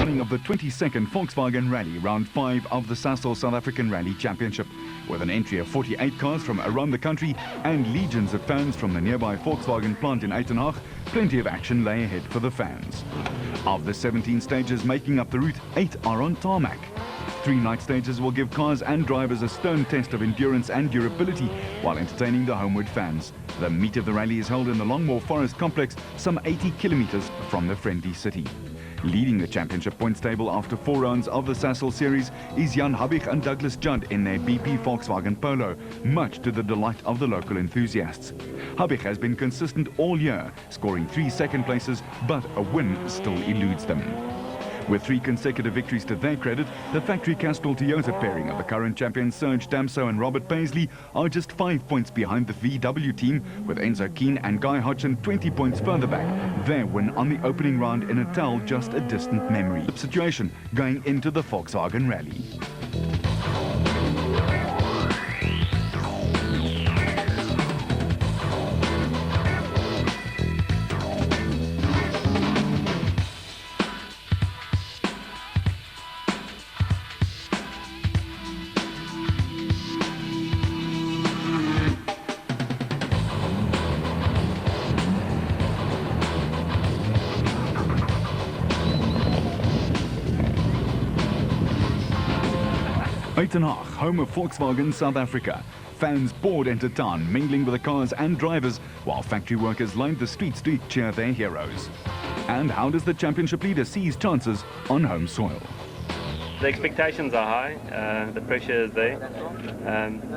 running of the 22nd Volkswagen Rally, round 5 of the Sasol South African Rally Championship. With an entry of 48 cars from around the country and legions of fans from the nearby Volkswagen plant in Uitenhage, plenty of action lay ahead for the fans. Of the 17 stages making up the route, 8 are on tarmac. 3 night stages will give cars and drivers a stern test of endurance and durability while entertaining the homeward fans. The meat of the rally is held in the Longmore Forest complex, some 80 kilometers from the friendly city. Leading the championship points table after 4 rounds of the Sasol series is Jan Habich and Douglas Judd in their BP Volkswagen Polo, much to the delight of the local enthusiasts. Habich has been consistent all year, scoring 3 second places, but a win still eludes them. With 3 consecutive victories to their credit, the factory Castrol Toyota pairing of the current champions Serge Damso and Robert Paisley are just 5 points behind the VW team, with Enzo Keane and Guy Hodgson 20 points further back. Their win on the opening round in Natal just a distant memory. The situation going into the Volkswagen Rally. Uitenhage, home of Volkswagen South Africa. Fans poured into town, mingling with the cars and drivers, while factory workers lined the streets to cheer their heroes. And how does the championship leader see his chances on home soil? The expectations are high, the pressure is there.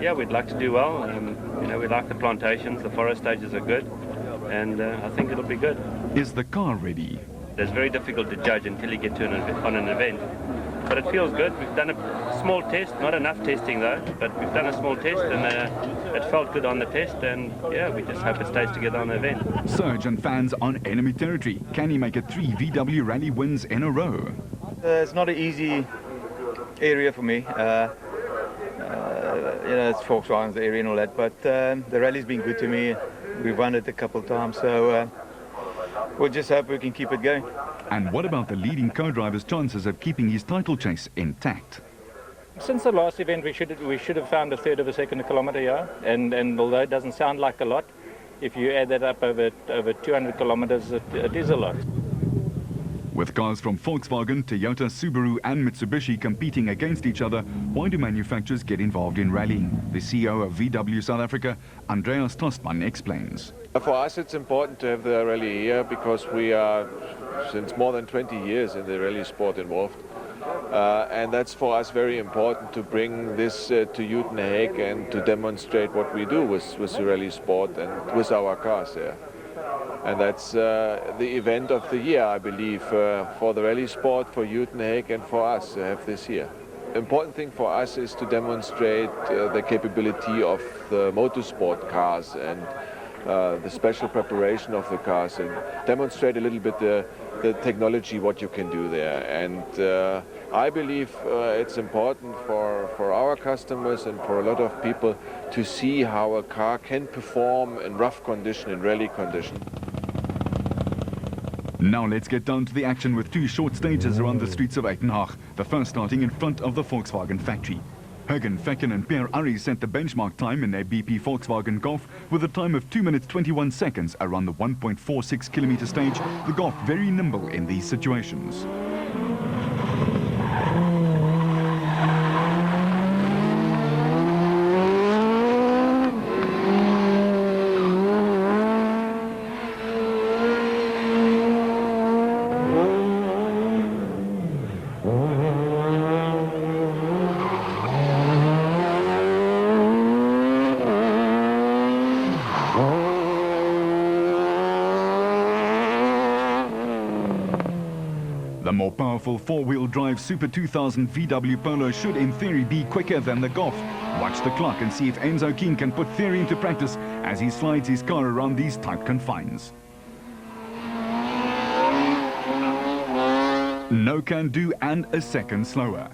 Yeah, we'd like to do well. We like the plantations, the forest stages are good, and I think it'll be good. Is the car ready? It's very difficult to judge until you get to on an event. But it feels good. We've done a small test, not enough testing though, but we've done a small test and it felt good on the test, and yeah, we just hope it stays together on the event. Surge and fans on enemy territory. Can he make it 3 VW Rally wins in a row? It's not an easy area for me. It's Volkswagen's area and all that, but the rally's been good to me. We've won it a couple of times, so we'll just hope we can keep it going. And what about the leading co-driver's chances of keeping his title chase intact? Since the last event, we should have found a third of a second a kilometre, yeah. And although it doesn't sound like a lot, if you add that up over 200 kilometres, it is a lot. With cars from Volkswagen, Toyota, Subaru and Mitsubishi competing against each other, why do manufacturers get involved in rallying? The CEO of VW South Africa, Andreas Tostman, explains. For us it's important to have the rally here because we are since more than 20 years in the rally sport involved. And that's for us very important to bring this to Uitenhage and to demonstrate what we do with the rally sport and with our cars there. And that's the event of the year, I believe, for the rally sport, for Uitenhage and for us to have this here. The important thing for us is to demonstrate the capability of the motorsport cars and the special preparation of the cars and demonstrate a little bit the technology, what you can do there. And I believe it's important for our customers and for a lot of people to see how a car can perform in rough condition, in rally condition. Now let's get down to the action with 2 short stages around the streets of Uitenhage, the first starting in front of the Volkswagen factory. Hergen Fecken and Pierre Arrie set the benchmark time in their BP Volkswagen Golf with a time of 2 minutes 21 seconds around the 1.46 kilometer stage, the Golf very nimble in these situations. The more powerful 4-wheel drive Super 2000 VW Polo should in theory be quicker than the Golf. Watch the clock and see if Enzo Keane can put theory into practice as he slides his car around these tight confines. No can do and a second slower.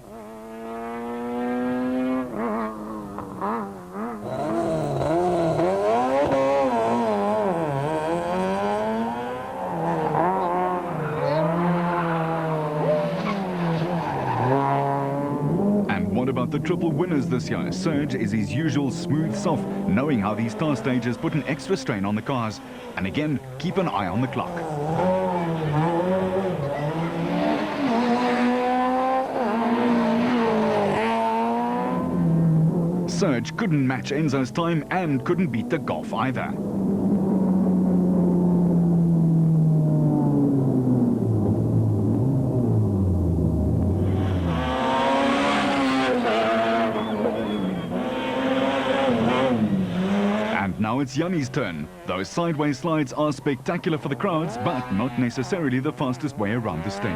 got the triple winners this year. Serge is his usual smooth soft, knowing how these star stages put an extra strain on the cars. And again, keep an eye on the clock. Serge couldn't match Enzo's time and couldn't beat the Golf either. And now it's Janni's turn. Those sideways slides are spectacular for the crowds, but not necessarily the fastest way around the stage.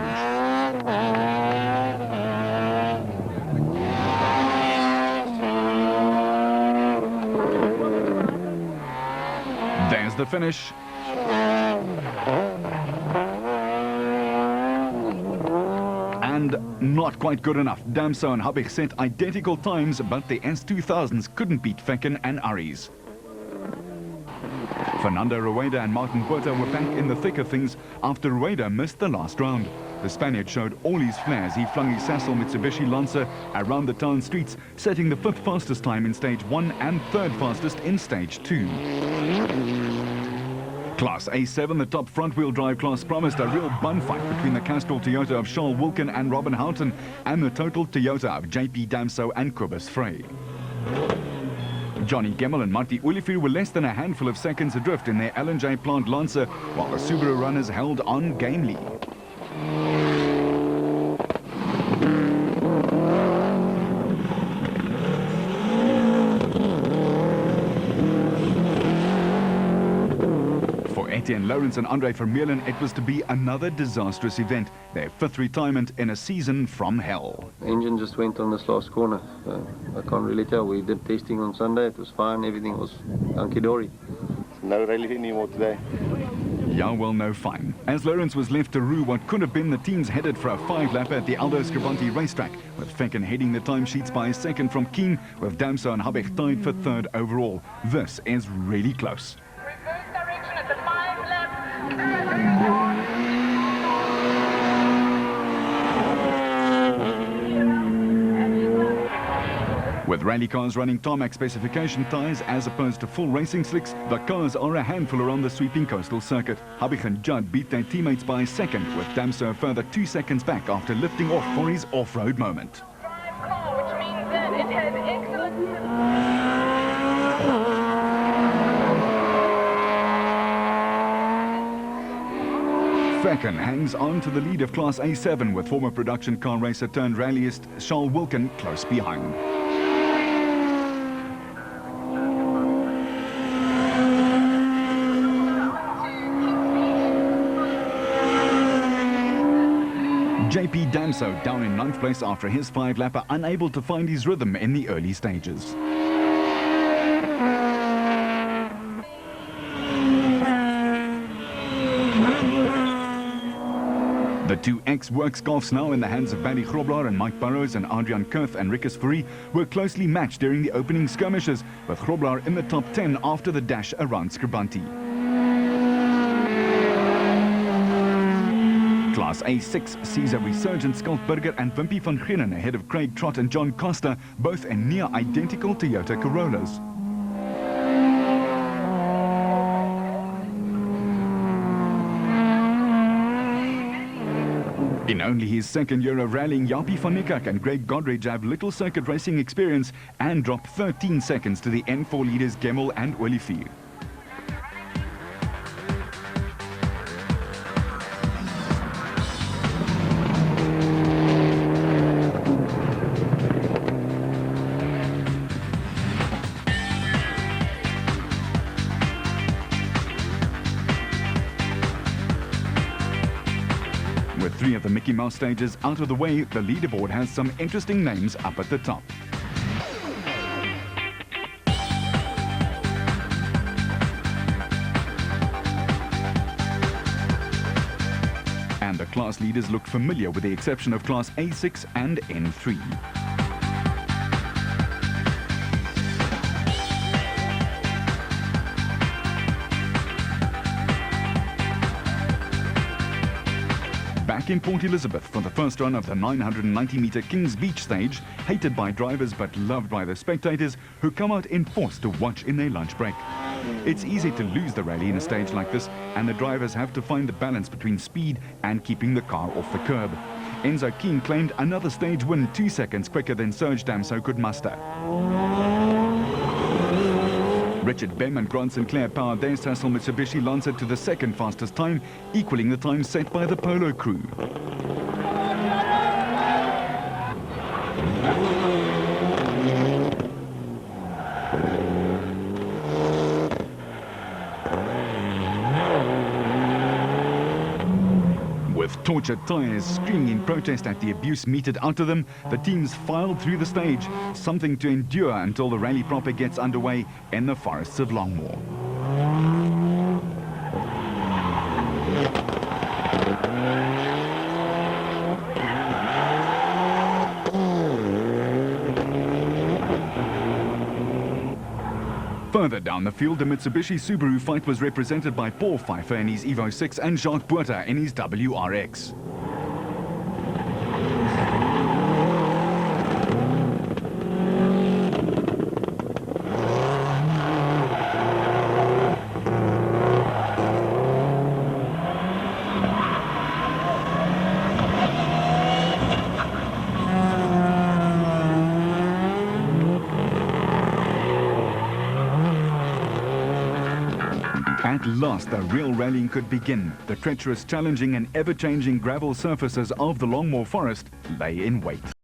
There's the finish. And not quite good enough. Damso and Habig set identical times, but the S2000s couldn't beat Fecken and Aries. Fernando Rueda and Martin Botha were back in the thick of things after Rueda missed the last round. The Spaniard showed all his flares. He flung his Sasol Mitsubishi Lancer around the town streets, setting the 5th fastest time in stage 1 and 3rd fastest in stage 2. Class A7, the top front-wheel drive class, promised a real bun fight between the Castrol Toyota of Charles Wilken and Robin Houghton and the Total Toyota of JP Damso and Kobus Frey. Johnny Gemmel and Marty Olivier were less than a handful of seconds adrift in their L&J plant Lancer, while the Subaru runners held on gamely. Etienne Lawrence and Andre Vermeulen, it was to be another disastrous event, their 5th retirement in a season from hell. The engine just went on this last corner. I can't really tell. We did testing on Sunday, it was fine, everything was hunky-dory. No rally anymore today. Yeah, well, no fine. As Lawrence was left to rue what could have been the teams headed for a 5-lapper at the Aldo Scribante racetrack, with Fecken heading the timesheets by a second from Keen, with Damso and Habig tied for 3rd overall. This is really close. With rally cars running tarmac specification tyres as opposed to full racing slicks, the cars are a handful around the sweeping coastal circuit. Habig and Judd beat their teammates by a second, with Damso a further 2 seconds back after lifting off for his off-road moment. Which means that it has excellent... Fecken hangs on to the lead of Class A7 with former production car racer turned rallyist Charles Wilken close behind. JP Damso down in 9th place after his 5-lapper, unable to find his rhythm in the early stages. The two ex-Works Golfs, now in the hands of Barry Grobler and Mike Burrows and Adrian Kurth and Rikus Fourie, were closely matched during the opening skirmishes, with Grobler in the top 10 after the dash around Scribante. Class A6 sees a resurgent Skalkburger and Wimpy van Ginnen ahead of Craig Trott and John Costa, both in near-identical Toyota Corollas. In only his 2nd year of rallying, Jaapie van Niekerk and Greg Godridge have little circuit racing experience and drop 13 seconds to the N4 leaders Gemmel and Olivier. With 3 of the Mickey Mouse stages out of the way, the leaderboard has some interesting names up at the top. And the class leaders look familiar with the exception of Class A6 and N3. Back stuck in Port Elizabeth for the first run of the 990-metre Kings Beach stage, hated by drivers but loved by the spectators who come out in force to watch in their lunch break. It's easy to lose the rally in a stage like this, and the drivers have to find the balance between speed and keeping the car off the curb. Enzo Keen claimed another stage win 2 seconds quicker than Serge Damso could muster. Richard Bem and Grant Sinclair powered their Sasol Mitsubishi Lancer to the second fastest time, equaling the time set by the Polo crew. With tortured tyres screaming in protest at the abuse meted out of them, the teams filed through the stage, something to endure until the rally proper gets underway in the forests of Longmoor. Further down the field, the Mitsubishi Subaru fight was represented by Paul Pfeiffer in his Evo 6 and Jacques Buerta in his WRX. At last, the real rallying could begin. The treacherous, challenging and ever-changing gravel surfaces of the Longmoor Forest lay in wait.